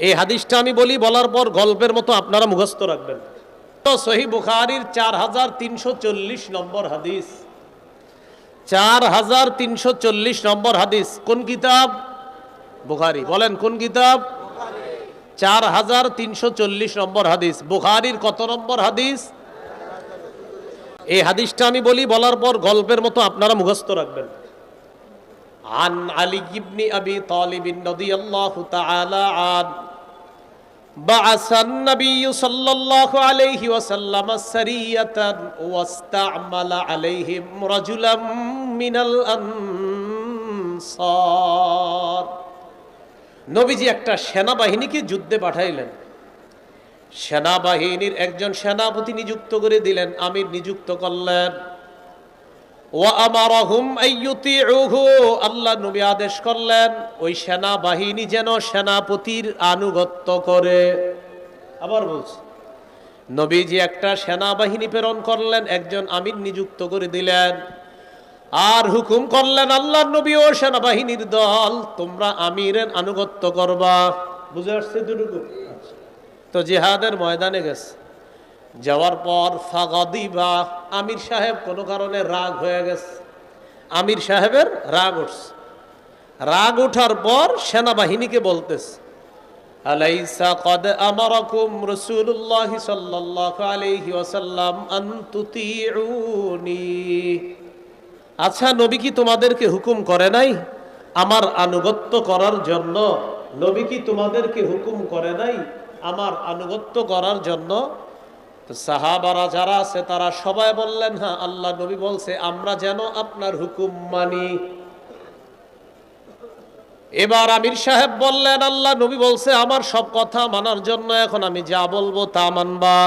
এই হাদিসটা আমি বলি, বলার পর গল্পের মতো আপনারা মুখস্থ রাখবেন। তো সহিহ বুখারীর 4340 নম্বর হাদিস, 4340 নম্বর হাদিস। কোন কিতাব? বুখারী। বলেন কোন কিতাব? 4340 নম্বর হাদিস। বুখারীর কত নম্বর হাদিস? এই হাদিসটা আমি বলি, বলার পর গল্পের মতো আপনারা মুখস্থ রাখবেন। عن علي بن أبي طالب رضي الله تعالى عنه بعث النبي صلى الله عليه وسلم سرية واستعمل عليهم رجلا من الأنصار। নবীজি একটা সেনাবাহিনীকে যুদ্ধে পাঠাইলেন। সেনাবাহিনীর একজন সেনাপতি নিযুক্ত করে দিলেন, আমির নিযুক্ত করলেন। আল্লাহ নবী আদেশ করলেন ওই সেনাবাহিনী যেন সেনাপতির আনুগত্য করে। আবার বলছি, নবীজি একটা সেনাবাহিনী প্রেরণ করলেন, একজন আমির নিযুক্ত করে দিলেন, আর হুকুম করলেন আল্লাহ নবী ও সেনাবাহিনীর দল, তোমরা আমিরের আনুগত্য করবা। বুঝে আসছে দুটুকু? তো জিহাদের ময়দানে গেছে, যাওয়ার পর ফাগাদিবা, আমির সাহেব কোনো কারণে রাগ হয়ে গেছে। আমির সাহেবের রাগ উঠছে। রাগ ওঠার পর সেনাবাহিনীকে বলতেছে, আলাইসা কদ আমারাকুম রাসূলুল্লাহ সাল্লাল্লাহু আলাইহি ওয়াসাল্লাম আন তুতিউনি। আচ্ছা, নবী কি তোমাদেরকে হুকুম করে নাই আমার আনুগত্য করার জন্য? নবী কি তোমাদেরকে হুকুম করে নাই আমার আনুগত্য করার জন্য? সাহাবারা যারা আছে তারা সবাই বললেন, হ্যাঁ, আল্লাহ নবী বলছে আমরা যেন আপনার হুকুম মানি। এবার আমির সাহেব বললেন, আল্লাহ নবী বলছে আমার সব কথা মানার জন্য এখন আমি যা বলবো তা মানবা।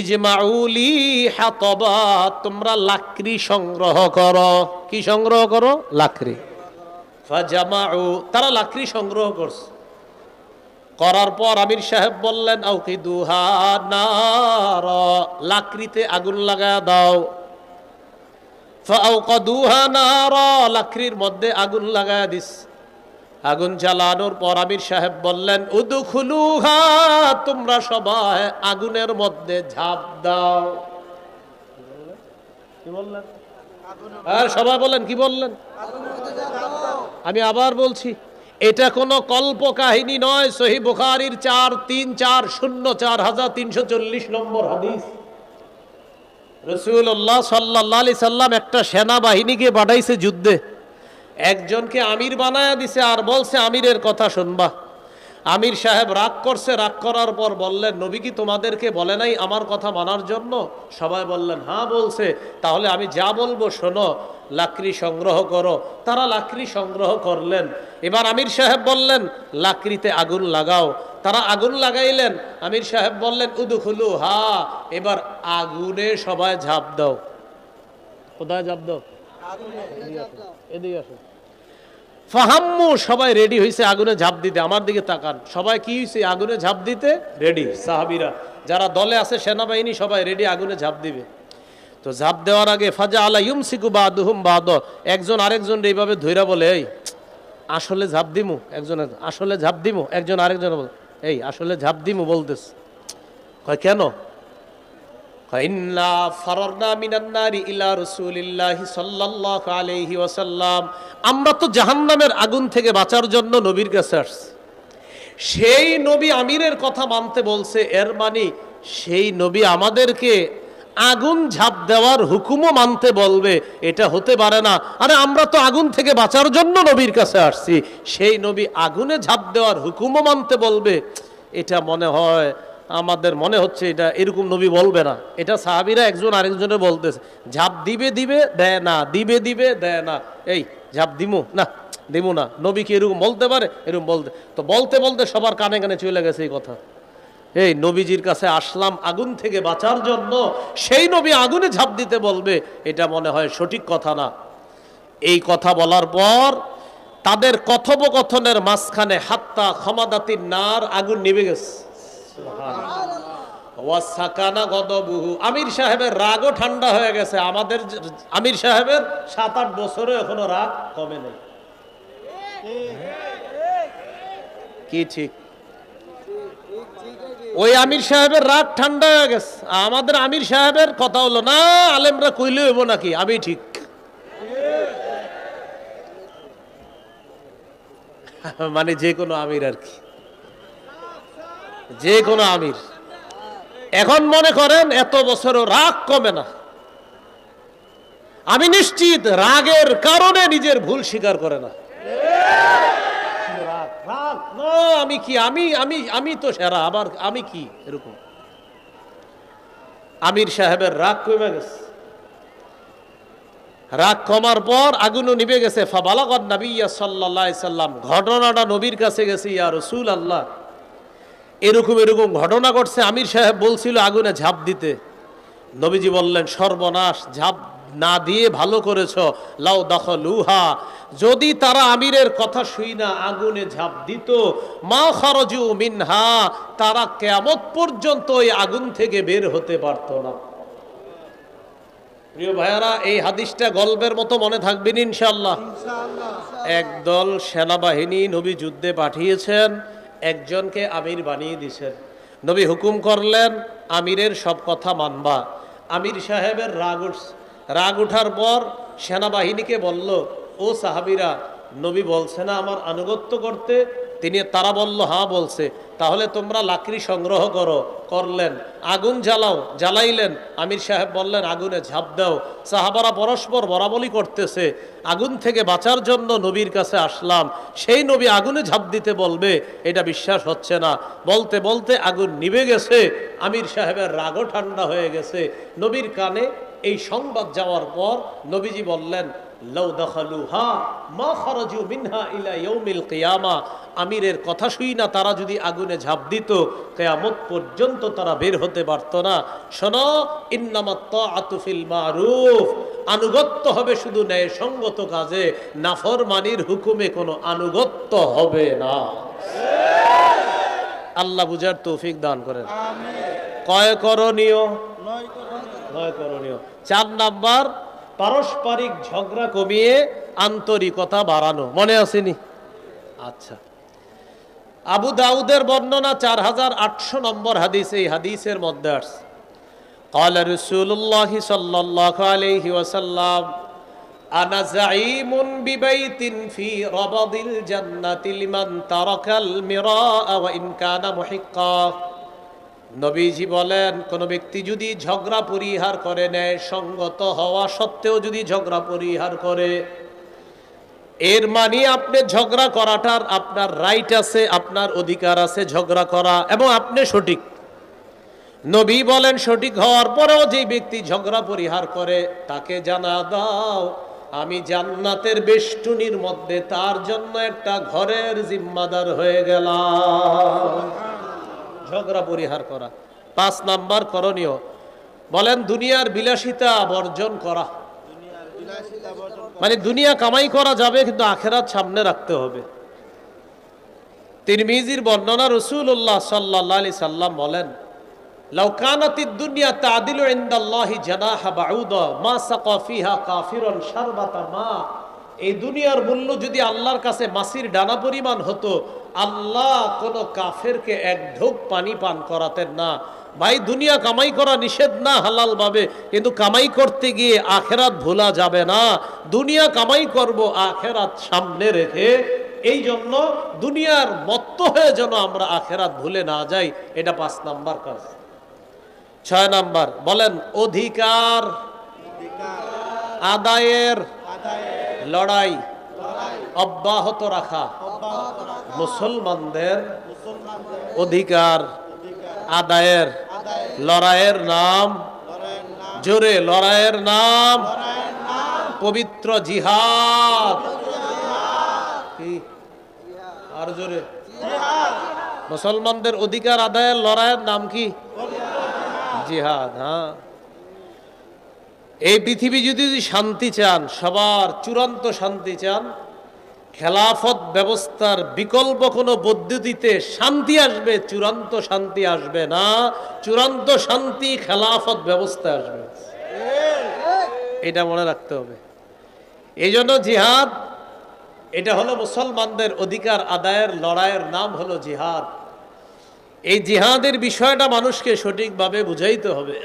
ইজমাউলি হাতবা, তোমরা লাকড়ি সংগ্রহ করো। কি সংগ্রহ করো? লাকড়ি। ফাজামাউ, তারা লাকড়ি সংগ্রহ করছে। করার পর আমির সাহেব বললেন, আউকিদুহা নার, লাকড়িতে আগুন লাগায় দাও। ফাআউকাদুহা নার, লাকড়ির মধ্যে আগুন লাগায় দিস। আগুন জ্বালানোর পর আমির সাহেব বললেন, উদখুলুহা, তোমরা সবাই আগুনের মধ্যে ঝাঁপ দাও। কি বললেন? আর সবাই বলেন কি বললেন? আমি আবার বলছি, এটা কোনো কল্প কাহিনী নয়। সহিহ বুখারীর 4340 নম্বর হাদিস। রাসূলুল্লাহ সাল্লাল্লাহু আলাইহি সাল্লাম একটা সেনাবাহিনীকে পাঠাইছে যুদ্ধে, একজনকে আমির বানায়া দিছে আর বলছে আমিরের কথা শুনবা। আমির সাহেব রাগ করছে। রাগ করার পর বললেন, নবী কি তোমাদেরকে বলে নাই আমার কথা মানার জন্য? সবাই বললেন হ্যাঁ বলছে। তাহলে আমি যা বলবো শোনো, লাকড়ি সংগ্রহ করো। তারা লাকড়ি সংগ্রহ করলেন। এবার আমির সাহেব বললেন, লাকড়িতে আগুন লাগাও। তারা আগুন লাগাইলেন। আমির সাহেব বললেন, উদখুলু হা, এবার আগুনে সবাই ঝাঁপ দাও। কোথায় ঝাঁপ দাও? এদিকে আসো। ফাহাম্মু, সবাই রেডি হয়েছে আগুনে ঝাঁপ দিতে। আমার দিকে তাকান, সবাই কি হয়েছে? আগুনে ঝাঁপ দিতে রেডি। সাহাবীরা যারা দলে আছে, সেনাবাহিনী সবাই রেডি আগুনে ঝাঁপ দিবে। তো ঝাঁপ দেওয়ার আগে ফাজা আলা ইউমসিকু বাদুহুম বাদ, একজন আরেকজন এইভাবে ধইরা বলে, এই আসলে ঝাঁপ দিমু। একজন আসলে ঝাঁপ দিমু। একজন আরেকজন বলে, এই আসলে ঝাঁপ দিমু বলতেছে। কয় কেন? ইন্না ফারারনা মিনান নারি ইলা রাসূলিল্লাহি সাল্লাল্লাহু আলাইহি ওয়াসাল্লাম, আমরা তো জাহান্নামের আগুন থেকে বাঁচার জন্য নবীর কাছে আসছি। সেই নবী আমিরের কথা মানতে বলছে, এর মানে সেই নবী আমাদেরকে আগুন ঝাঁপ দেওয়ার হুকুমও মানতে বলবে? এটা হতে পারে না। আরে আমরা তো আগুন থেকে বাঁচার জন্য নবীর কাছে আসছি, সেই নবী আগুনে ঝাঁপ দেওয়ার হুকুমও মানতে বলবে? এটা আমাদের মনে হচ্ছে এটা এরকম নবী বলবে না। এটা সাহাবীরা একজন আরেকজনের বলতেছে, ঝাঁপ দিবে দেয় না, দিবে দেয় না। এই ঝাঁপ দিমু না, দিমু না। নবী কি এরকম বলতে পারে? এরকম বলতে বলতে সবার কানে কানে চলে গেছে এই কথা। এই নবীজির কাছে আসলাম আগুন থেকে বাঁচার জন্য, সেই নবী আগুনে ঝাঁপ দিতে বলবে, এটা মনে হয় সঠিক কথা না। এই কথা বলার পর তাদের কথোপকথনের মাঝখানে হাত্তা খামাদাতিন নার, আগুন নিভে গেছে। আমির সাহেবের রাগও ঠান্ডা হয়ে গেছে। আমাদের আমির সাহেবের 7-8 বছরে এখনো রাগ কমে নেই। কি ঠিক? ওই আমির সাহেবের রাগ ঠান্ডা হয়ে গেছে। আমাদের আমির সাহেবের কথা হলো না, আলেমরা কইলে হইব নাকি আমি ঠিক। মানে যে কোনো আমির আর কি, যে কোনো আমির। এখন মনে করেন এত বছরও রাগ কমে না। আমি নিশ্চিত রাগের কারণে নিজের ভুল স্বীকার করে না। আমি কি, আমি আমি আমি তো সেরা, আবার আমি কি, এরকম। আমির সাহেবের রাগ কমে গেছে। রাগ কমার পর আগুনও নিভে গেছে। ফাবালাগান নবিয়্যা সাল্লাল্লাহু আলাইহি সাল্লাম, ঘটনাটা নবীর কাছে গেছে। ইয়া রাসূলুল্লাহ, এরকম এরকম ঘটনা ঘটছে। আমির সাহেব বলছিল আগুনে ঝাঁপ দিতে। নবীজি বললেন, সর্বনাশ, ঝাঁপ না দিয়ে ভালো করেছ। লাউ দাখালুহা, যদি তারা আমিরের কথা শুই না আগুনে ঝাঁপ দিত, মা খারাজু মিনহা, তারা কিয়ামত পর্যন্ত এই আগুন থেকে বের হতে পারত না। প্রিয় ভাইয়ারা, এই হাদিসটা গল্পের মতো মনে থাকবেন ইনশাআল্লাহ। একদল সেনাবাহিনী নবী যুদ্ধে পাঠিয়েছেন, একজনকে আমির বানিয়ে দিয়েছেন। নবী হুকুম করলেন আমিরের সব কথা মানবা। আমির সাহেবের রাগ উঠছে। রাগ উঠার পর সেনাবাহিনীকে বলল, ও সাহাবীরা, নবী বলছে না আমার আনুগত্য করতে? তারা বলল হ্যাঁ বলছে। তাহলে তোমরা লাকড়ি সংগ্রহ করো। করলেন। আগুন জ্বালাও। জ্বালাইলেন। আমির সাহেব বললেন আগুনে ঝাঁপ দাও। সাহাবারা পরস্পর বরাবলি করতেছে। আগুন থেকে বাঁচার জন্য নবীর কাছে আসলাম, সেই নবী আগুনে ঝাঁপ দিতে বলবে, এটা বিশ্বাস হচ্ছে না। বলতে বলতে আগুন নিভে গেছে। আমির সাহেবের রাগও ঠান্ডা হয়ে গেছে। নবীর কানে এই সংবাদ যাওয়ার পর নবীজি বললেন, লাউ দাখালুহা মা খারাজু মিনহা ইলা ইয়াউমিল কিয়ামা, আমিরের কথা শুই না তারা যদি আগুনে ঝাঁপ দিত, কিয়ামত পর্যন্ত তারা বের হতে পারত না। শোনো, ইন্নামাত তাআতু ফিল মারুফ, আনুগত্য হবে শুধু ন্যায় সঙ্গত কাজে, নাফরমানির হুকুমে কোনো আনুগত্য হবে না। আল্লাহ বুঝার তৌফিক দান করেন। কয় করণীয়? নয় করণীয়। 4 নাম্বার, পারস্পরিক ঝগড়া কমিয়ে আন্তরিকতা বাড়ানো। মনে আসেনি? আচ্ছা, আবু দাউদের বর্ণনা 4800 নম্বর হাদিস। এই হাদিসের মধ্যে আসছে, قال رسول الله صلى الله عليه وسلم انا زعيم ببيت في ربض الجنة لمن ترك المراء وان كان محقا। নবীজি বলেন, কোন ব্যক্তি যদি ঝগড়া পরিহার করে নেয়, সঙ্গত হওয়া সত্ত্বেও যদি ঝগড়া পরিহার করে, এর মানে আপনি ঝগড়া করাটার আপনার রাইট আছে, আপনার অধিকার আছে ঝগড়া করা, এবং আপনি সঠিক। নবী বলেন সঠিক হওয়ার পরেও যে ব্যক্তি ঝগড়া পরিহার করে, তাকে জানা দাও আমি জান্নাতের বেষ্টনীর মধ্যে তার জন্য একটা ঘরের জিম্মাদার হয়ে গেলাম। ঝগড়া পরিহার করা। 5 নাম্বার করণীয়, বলেন দুনিয়ার বিলাসিতা বর্জন করা। মানে দুনিয়া কামাই করা যাবে, কিন্তু আখেরাত সামনে রাখতে হবে। তিরমিজির বর্ণনা, রাসূলুল্লাহ সাল্লাল্লাহু আলাইহি সাল্লাম বলেন, লাউ কানাতিদ দুনিয়া তাদিলু ইনদাল্লাহি জানাহা বাউদা মা সাকা ফিহা কাফিরুন শারবাতা মা। এই দুনিয়ার মূল্য যদি আল্লাহর কাছে মাছির ডানা পরিমাণ হতো, আল্লাহ কোন কাফেরকে এক ঢোক পানি পান করাতেন না। ভাই, দুনিয়া কামাই করা নিষেধ না হালাল ভাবে, কিন্তু কামাই করতে গিয়ে আখেরাত ভোলা যাবে না। দুনিয়া কামাই করব আখেরাত সামনে রেখে। এই জন্য দুনিয়ার মত্ত হয়ে যেন আমরা আখেরাত ভুলে না যাই। এটা 5 নাম্বার কাজ। 6 নাম্বার, বলেন অধিকার আদায়ের লড়াই অব্যাহত রাখা। মুসলমানদের অধিকার আদায়ের লড়াইয়ের নাম, জোরে লড়াইয়ের নাম পবিত্র জিহাদ। কি আর জোরে? মুসলমানদের অধিকার আদায়ের লড়াইয়ের নাম কি? জিহাদ। হ্যাঁ, এই পৃথিবী যদি শান্তি চান, সবার চূড়ান্ত শান্তি চান, খেলাফত ব্যবস্থার বিকল্প কোনো পদ্ধতিতে শান্তি আসবে, চূড়ান্ত শান্তি আসবে না। চূড়ান্ত শান্তি খেলাফত ব্যবস্থা আসবে, এটা মনে রাখতে হবে। এই জন্য জিহাদ এটা হলো মুসলমানদের অধিকার আদায়ের লড়াইয়ের নাম হলো জিহাদ। এই জিহাদের বিষয়টা মানুষকে সঠিকভাবে বুঝাইতে হবে।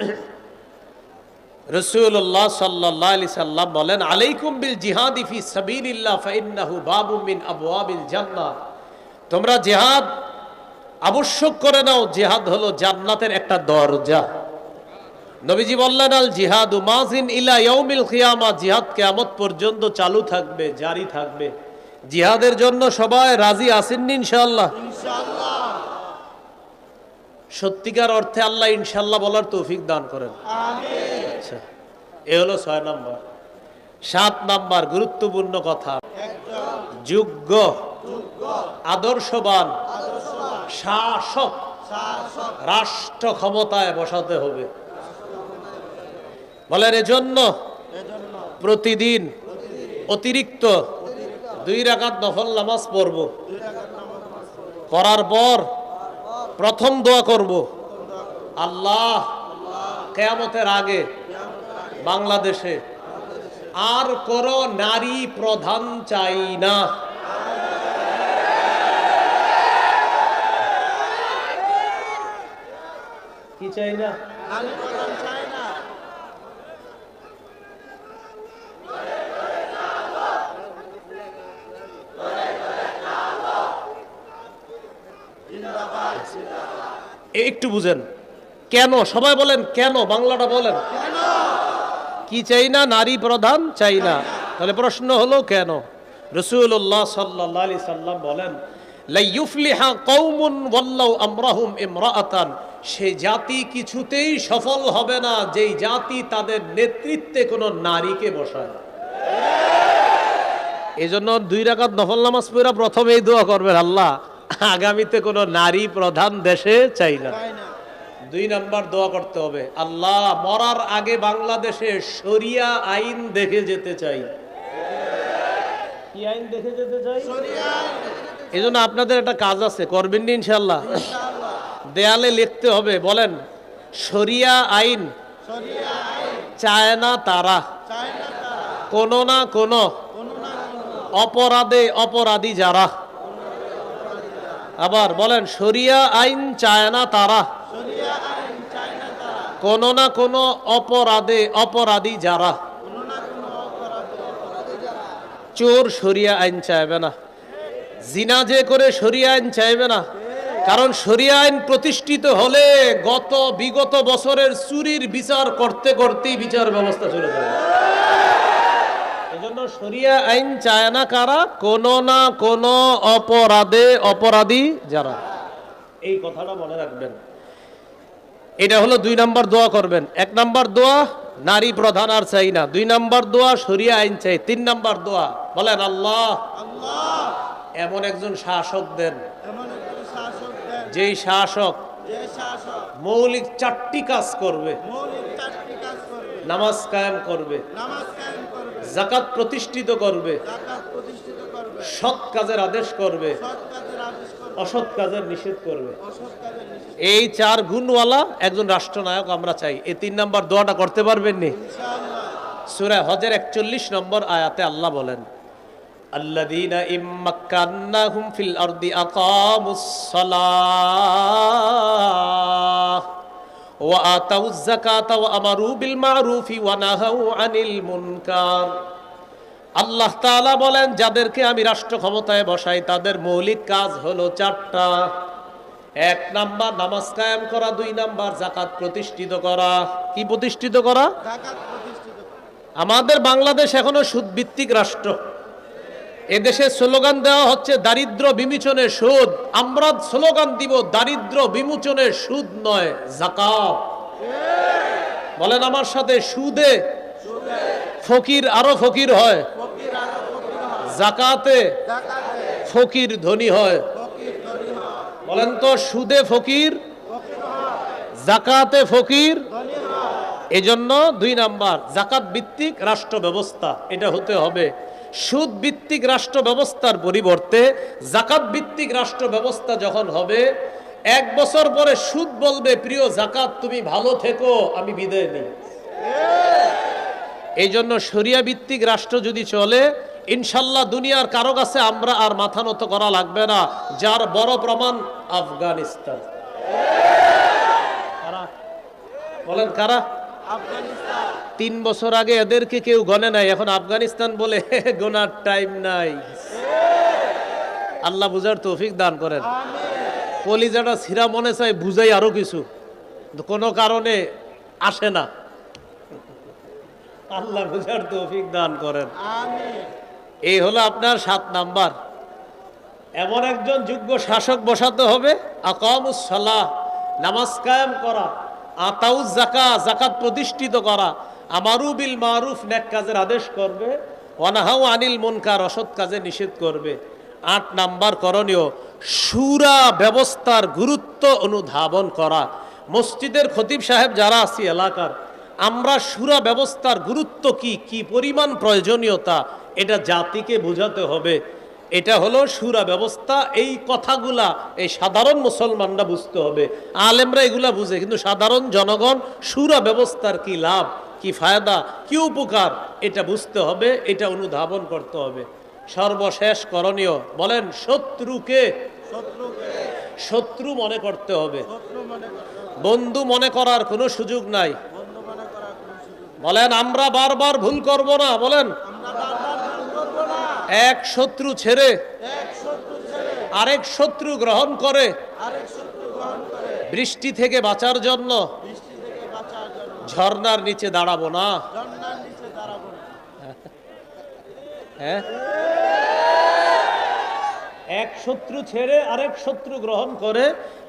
রাসূলুল্লাহ সাল্লাল্লাহু আলাইহি সাল্লাম বলেন, আলাইকুম বিল জিহাদি ফি সাবিলিল্লাহ ফাইন্নাহু বাবুম মিন আবওয়াবিল জান্নাহ। তোমরা জিহাদ আবশ্যক করে নাও, জিহাদ হলো জান্নাতের একটা দরজা। নবীজি বললেন, আল জিহাদু মাজিন ইলা ইয়াউমিল কিয়ামা, জিহাদ কিয়ামত পর্যন্ত চালু থাকবে, জারি থাকবে। জিহাদের জন্য সবাই রাজি আছেন ইনশাআল্লাহ? ইনশাআল্লাহ। সত্যিকার অর্থে আল্লাহ ইনশাআল্লাহ বলার তৌফিক দান করেন, আমিন। আচ্ছা, এ হলো 6 নাম্বার। 7 নাম্বার গুরুত্বপূর্ণ কথা, যোগ্য আদর্শবান শাসক রাষ্ট্র ক্ষমতায় বসাতে হবে। বলেন, এজন্য প্রতিদিন অতিরিক্ত 2 রাকাত নফল নামাজ পড়ব। করার পর প্রথম দোয়া করব, আল্লাহ কিয়ামতের আগে বাংলাদেশে আর কোনো নারী প্রধান চাই না। কি চাই না? নারী প্রধান চাই না। একটু বুঝেন কেন, সবাই বলেন কেন, বাংলাটা বলেন। কি চাই না? নারী প্রধান চাই না। তাহলে প্রশ্ন হলো কেন? রাসূলুল্লাহ সাল্লাল্লাহু আলাইহি সাল্লাম বলেন, লা ইউফলিহা কওমুন ওয়াল্লাউ আমরাহুম ইমরাআতান, সেই জাতি কিছুতেই সফল হবে না যেই জাতি তাদের নেতৃত্বে কোনো নারীকে বসায়। এজন্য 2 রাকাত নফল নামাজ পড়া প্রথমেই দোয়া করবেন, আল্লাহ আগামীতে কোনো নারী প্রধান দেশে চাই না। 2 নাম্বার দোয়া করতে হবে, আল্লাহ মরার আগে বাংলাদেশে শরিয়া আইন দেখে যেতে চাই। কি আইন দেখে যেতে চাই? এই জন্য আপনাদের একটা কাজ আছে, করবেন না ইনশাআল্লাহ? দেয়ালে লিখতে হবে, বলেন শরিয়া আইন চায় না তারা কোন না কোন অপরাধে অপরাধী যারা। আবার বলেন, শরিয়া আইন চায় না তারা কোন না কোন অপরাধে অপরাধী যারা। চোর শরিয়া আইন চাইবে না, জিনা যে করে শরিয়া আইন চাইবে না, কারণ শরিয়া আইন প্রতিষ্ঠিত হলে বিগত বছরের চুরির বিচার করতে করতেই বিচার ব্যবস্থা চলে যাবে। এজন্য শরিয়া আইন চায় না কারা? কোন না কোন অপরাধে অপরাধী যারা। এই কথাটা মনে রাখবেন। এটা হলো 2 নাম্বার দোয়া করবেন। 1 নাম্বার দোয়া নারী প্রধান আর চাই না। 2 নাম্বার দোয়া শরিয়া আইন চাই। 3 নাম্বার দোয়া বলেন, আল্লাহ এমন একজন শাসক দেন, যেই শাসক মৌলিক 4টি কাজ করবে। নামাজ কায়েম করবে, যাকাত প্রতিষ্ঠিত করবে, সৎ কাজের আদেশ করবে, অসৎ কাজের নিষেধ করবে। এই 4 গুণওয়ালা একজন রাষ্ট্রনায়ক আমরা চাই। এই 3 নাম্বার দোয়াটা করতে পারবেন নি? সূরা হজের 41 নম্বর আয়াতে আল্লাহ বলেন, আল্লাযীনা ইম্মাক্কান্নাহুম ফিল আরদি আকামুস সালাহ ওয়া আতাউয যাকাতা ওয়া আমারু বিল মা'রুফি ওয়া নাহাউ আনিল মুনকার। আল্লাহ তাআলা বলেন, যাদেরকে আমি রাষ্ট্র ক্ষমতায় বসাই তাদের মৌলিক কাজ হলো 4টা। 1 নাম্বার নামাজ কায়েম করা, 2 নাম্বার যাকাত প্রতিষ্ঠিত করা। কি প্রতিষ্ঠিত করা? যাকাত প্রতিষ্ঠিত করা। আমাদের বাংলাদেশ এখনো সুদভিত্তিক রাষ্ট্র। এদেশে স্লোগান দেওয়া হচ্ছে দারিদ্র বিমোচনে সুদ। আমরা স্লোগান দিব দারিদ্র বিমোচনে সুদ নয়, যাকাত। বলেন আমার সাথে, সুদে ফকির আরো ফকির হয়, যাকাতে ফকির ধনী হয়। বলেন তো, সুদে ফকির, যাকাতে ফকির। এজন্য 2 নাম্বার যাকাত ভিত্তিক রাষ্ট্র ব্যবস্থা এটা হতে হবে। সুদ ভিত্তিক রাষ্ট্র ব্যবস্থার পরিবর্তে যাকাত ভিত্তিক রাষ্ট্র ব্যবস্থা যখন হবে, 1 বছর পরে সুদ বলবে, প্রিয় যাকাত তুমি ভালো থেকো, আমি বিদায় নিই। এই জন্য শরিয়া ভিত্তিক রাষ্ট্র যদি চলে, ইনশাল্লাহ দুনিয়ার কারো কাছে আমরা আর মাথা নত করা লাগবে না, যার বড় প্রমাণ আফগানিস্তান। বলেন কারা? 3 বছর আগে এদেরকে কেউ গণে নাই, এখন আফগানিস্তান বলে গোনার টাইম নাই। আল্লাহ বুঝার তৌফিক দান করেন। কলিজাটা ছিঁড়া মনে চাই বুঝাই আরো কিছু, কোনো কারণে আসে না। আল্লাহ বুঝার তৌফিক দান করেন। এই হলো আপনার 7 নাম্বার। এমন একজন যোগ্য শাসক বসাতে হবে, আকামুস সালাহ, নামাজ কায়েম করা, আতাউজ যাকাত, যাকাত প্রতিষ্ঠিত করা, আমারু বিল মারুফ, নেক কাজের আদেশ করবে, ওয়ানাহাউ আনিল মুনকার, অসৎ কাজে নিষেধ করবে। 8 নাম্বার করণীয়, শুরা ব্যবস্থার গুরুত্ব অনুধাবন করা। মসজিদের খতিব সাহেব যারা আছি এলাকার, আমরা শুরা ব্যবস্থার গুরুত্ব কি, কি পরিমাণ প্রয়োজনীয়তা, এটা জাতিকে বোঝাতে হবে। এটা হলো শুরা ব্যবস্থা। এই কথাগুলা এই সাধারণ মুসলমানরা বুঝতে হবে। আলেমরা এগুলা বুঝে, কিন্তু সাধারণ জনগণ শুরা ব্যবস্থার কি লাভ, কি ফায়দা, কি উপকার, এটা বুঝতে হবে, এটা অনুধাবন করতে হবে। সর্বশেষ করণীয়, বলেন শত্রুকে শত্রু মনে করতে হবে, বন্ধু মনে করার কোনো সুযোগ নাই। বলেন আমরা বারবার ভুল করব না। বলেন এক শত্রু ছেড়ে আরেক শত্রু গ্রহণ করে বৃষ্টি থেকে বাঁচার জন্য ঝর্ণার নিচে দাঁড়াবো না। হ্যাঁ, এক শত্রু ছেড়ে আরেক শত্রু গ্রহণ করে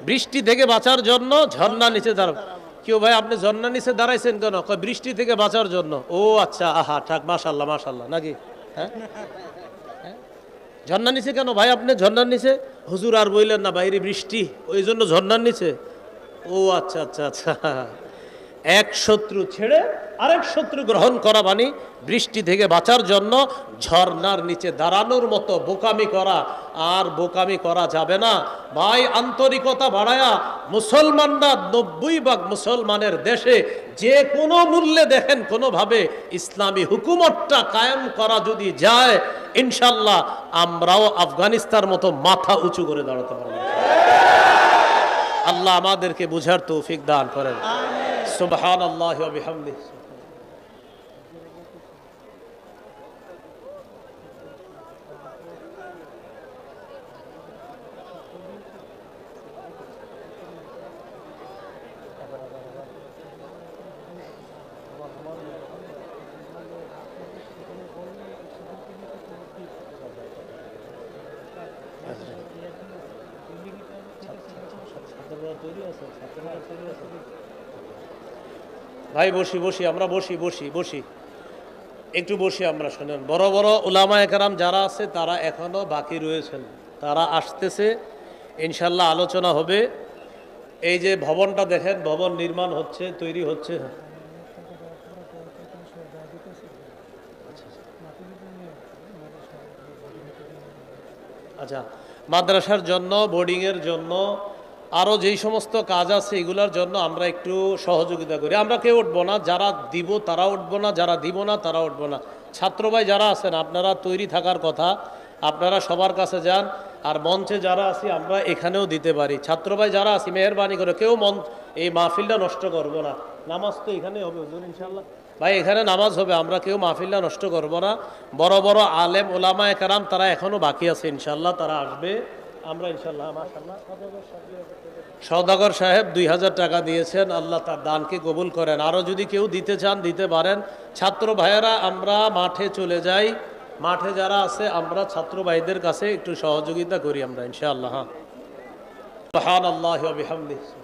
বৃষ্টি থেকে বাঁচার জন্য ঝর্ণার নিচে দাঁড়াবো। কেউ ভাই আপনি ঝর্ণার নিচে দাঁড়াইছেন কেন? বৃষ্টি থেকে বাঁচার জন্য। ও আচ্ছা, আহা থাক, মাশাল্লাহ মাশাল্লাহ, নাকি? হ্যাঁ, ঝর্ণার নিচে কেন ভাই আপনি? ঝর্ণার নিচে হুজুর আর বললেন না, বাইরে বৃষ্টি, ওই জন্য ঝর্ণার নিচে। ও আচ্ছা আচ্ছা আচ্ছা। এক শত্রু ছেড়ে আরেক শত্রু গ্রহণ করা মানে বৃষ্টি থেকে বাঁচার জন্য ঝর্ণার নিচে দাঁড়ানোর মতো বোকামি করা। আর বোকামি করা যাবে না ভাই। আন্তরিকতা বাড়ায়া মুসলমানরা 90% মুসলমানের দেশে যে কোনো মূল্যে দেখেন কোনোভাবে ইসলামী হুকুমতটা কায়েম করা যদি যায়, ইনশাল্লাহ আমরাও আফগানিস্তান মতো মাথা উঁচু করে দাঁড়াতে পারবো। আল্লাহ আমাদেরকে বুঝার তৌফিক দান করেন। সুবহানাল্লাহি ওয়া বিহামদিহি। ভাই বসি বসি, আমরা বসি বসি বসি, একটু বসি আমরা। শোনেন, বড় বড় উলামায়ে কেরাম যারা আছে তারা এখনো বাকি রয়েছেন, তারা আসতেছে, ইনশাল্লাহ আলোচনা হবে। এই যে ভবনটা দেখেন, ভবন নির্মাণ হচ্ছে, তৈরি হচ্ছে। আচ্ছা, মাদ্রাসার জন্য, বোর্ডিংয়ের জন্য, আরও যেই সমস্ত কাজ আছে এগুলোর জন্য আমরা একটু সহযোগিতা করি। আমরা কেউ উঠবো না, যারা দিব তারা উঠবো না, যারা দিব না তারা উঠবো না। ছাত্র ভাই যারা আছেন আপনারা তৈরি থাকার কথা, আপনারা সবার কাছে যান। আর মঞ্চে যারা আছি আমরা এখানেও দিতে পারি। ছাত্র ভাই যারা আছি মেহরবানি করে কেউ এই মাহফিলটা নষ্ট করবো না। নামাজ তো এখানে হবে হুজুর ইনশাল্লাহ। ভাই এখানে নামাজ হবে, আমরা কেউ মাহফিলটা নষ্ট করবো না। বড় বড় আলেম ওলামায়ে কেরাম তারা এখনো বাকি আছে, ইনশাল্লাহ তারা আসবে। আমরা ইনশাল্লাহ মাশাআল্লাহ সওদাগর সাহেব 2000 টাকা দিয়েছেন, আল্লাহ তার দানকে কবুল করেন। আরও যদি কেউ দিতে চান দিতে পারেন। ছাত্র ভাইয়েরা আমরা মাঠে চলে যাই, মাঠে যারা আছে আমরা ছাত্র ভাইদের কাছে একটু সহযোগিতা করি আমরা ইনশাআল্লাহ। সুবহানাল্লাহি ওয়া বিহামদিহি।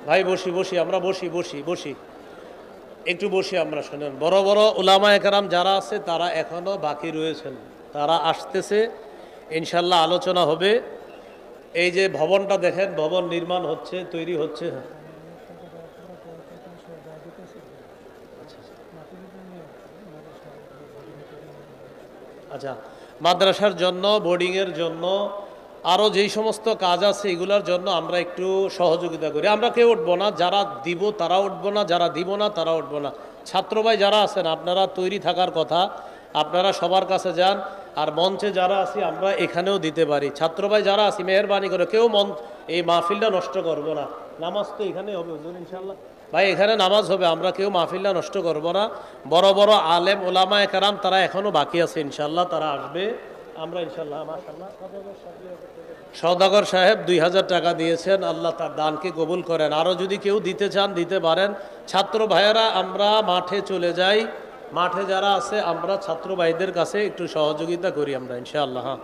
ভাই বসি বসি, আমরা বসি বসি বসি, একটু বসি আমরা। শোনেন, বড় বড় উলামায়ে কেরাম যারা আছে তারা এখনো বাকি রয়েছেন, তারা আসতেছে, ইনশাল্লাহ আলোচনা হবে। এই যে ভবনটা দেখেন, ভবন নির্মাণ হচ্ছে, তৈরি হচ্ছে। আচ্ছা, মাদ্রাসার জন্য, বোর্ডিংয়ের জন্য, আরও যেই সমস্ত কাজ আছে এগুলোর জন্য আমরা একটু সহযোগিতা করি। আমরা কেউ উঠবো না, যারা দিব তারা উঠবো না, যারা দিব না তারা উঠবো না। ছাত্র ভাই যারা আছেন আপনারা তৈরি থাকার কথা, আপনারা সবার কাছে যান। আর মঞ্চে যারা আছি আমরা এখানেও দিতে পারি। ছাত্র ভাই যারা আছি মেহেরবানি করে কেউ এই মাহফিলটা নষ্ট করবো না। নামাজ তো এখানে হবে হুজুর ইনশাল্লাহ। ভাই এখানে নামাজ হবে, আমরা কেউ মাহফিলটা নষ্ট করব না। বড় বড় আলেম ওলামা একরাম তারা এখনো বাকি আছে ইনশাল্লাহ, তারা আসবে। আমরা ইনশাল্লাহ মাশাআল্লাহ সওদাগর সাহেব 2000 টাকা দিয়েছেন, আল্লাহ তার দানকে কবুল করেন। আরও যদি কেউ দিতে চান দিতে পারেন। ছাত্র ভাইয়েরা আমরা মাঠে চলে যাই, মাঠে যারা আছে আমরা ছাত্র ভাইদের কাছে একটু সহযোগিতা করি আমরা ইনশাআল্লাহ। হ্যাঁ।